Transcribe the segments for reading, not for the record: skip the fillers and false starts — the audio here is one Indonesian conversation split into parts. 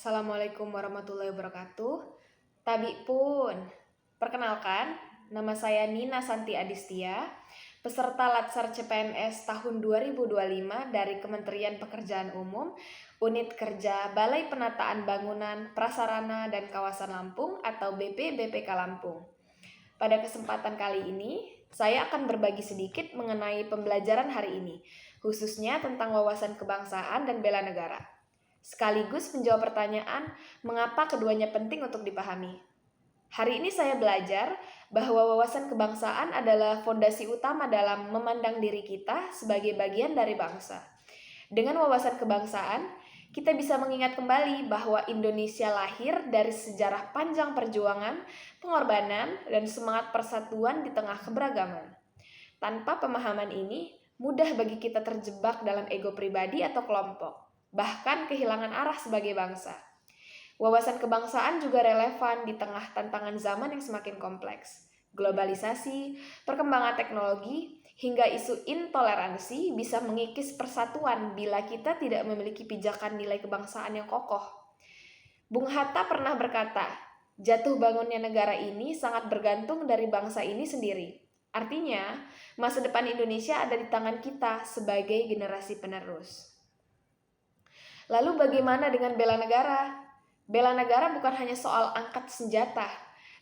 Assalamualaikum warahmatullahi wabarakatuh. Tabi pun, perkenalkan, nama saya Nina Santi Adistia, peserta Latsar CPNS tahun 2025 dari Kementerian Pekerjaan Umum, Unit Kerja Balai Penataan Bangunan, Prasarana dan Kawasan Lampung atau BPBPK Lampung. Pada kesempatan kali ini, saya akan berbagi sedikit mengenai pembelajaran hari ini, khususnya tentang wawasan kebangsaan dan bela negara. Sekaligus menjawab pertanyaan mengapa keduanya penting untuk dipahami. Hari ini saya belajar bahwa wawasan kebangsaan adalah fondasi utama dalam memandang diri kita sebagai bagian dari bangsa. Dengan wawasan kebangsaan, kita bisa mengingat kembali bahwa Indonesia lahir dari sejarah panjang perjuangan, pengorbanan, dan semangat persatuan di tengah keberagaman. Tanpa pemahaman ini, mudah bagi kita terjebak dalam ego pribadi atau kelompok, bahkan kehilangan arah sebagai bangsa. Wawasan kebangsaan juga relevan di tengah tantangan zaman yang semakin kompleks. Globalisasi, perkembangan teknologi, hingga isu intoleransi bisa mengikis persatuan bila kita tidak memiliki pijakan nilai kebangsaan yang kokoh. Bung Hatta pernah berkata, jatuh bangunnya negara ini sangat bergantung dari bangsa ini sendiri. Artinya, masa depan Indonesia ada di tangan kita sebagai generasi penerus. Lalu bagaimana dengan bela negara? Bela negara bukan hanya soal angkat senjata.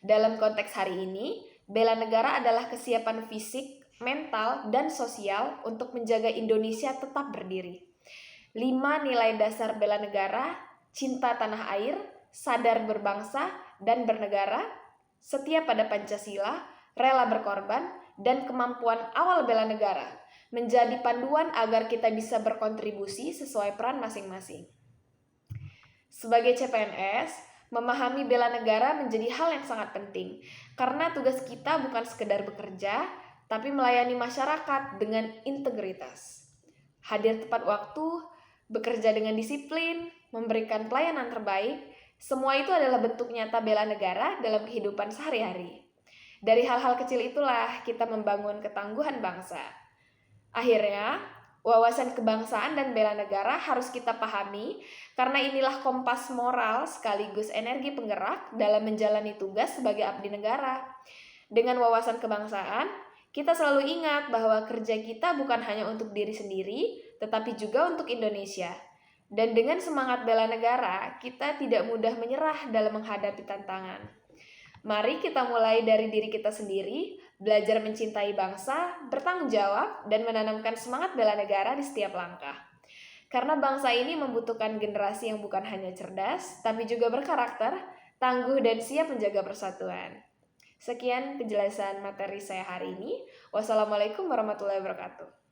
Dalam konteks hari ini, bela negara adalah kesiapan fisik, mental, dan sosial untuk menjaga Indonesia tetap berdiri. 5 nilai dasar bela negara: cinta tanah air, sadar berbangsa dan bernegara, setia pada Pancasila, rela berkorban, dan kemampuan awal bela negara menjadi panduan agar kita bisa berkontribusi sesuai peran masing-masing. Sebagai CPNS, memahami bela negara menjadi hal yang sangat penting karena tugas kita bukan sekedar bekerja, tapi melayani masyarakat dengan integritas. Hadir tepat waktu, bekerja dengan disiplin, memberikan pelayanan terbaik, semua itu adalah bentuk nyata bela negara dalam kehidupan sehari-hari. Dari hal-hal kecil itulah kita membangun ketangguhan bangsa. Akhirnya, wawasan kebangsaan dan bela negara harus kita pahami karena inilah kompas moral sekaligus energi penggerak dalam menjalani tugas sebagai abdi negara. Dengan wawasan kebangsaan, kita selalu ingat bahwa kerja kita bukan hanya untuk diri sendiri, tetapi juga untuk Indonesia. Dan dengan semangat bela negara, kita tidak mudah menyerah dalam menghadapi tantangan. Mari kita mulai dari diri kita sendiri, belajar mencintai bangsa, bertanggung jawab, dan menanamkan semangat bela negara di setiap langkah. Karena bangsa ini membutuhkan generasi yang bukan hanya cerdas, tapi juga berkarakter, tangguh, dan siap menjaga persatuan. Sekian penjelasan materi saya hari ini. Wassalamualaikum warahmatullahi wabarakatuh.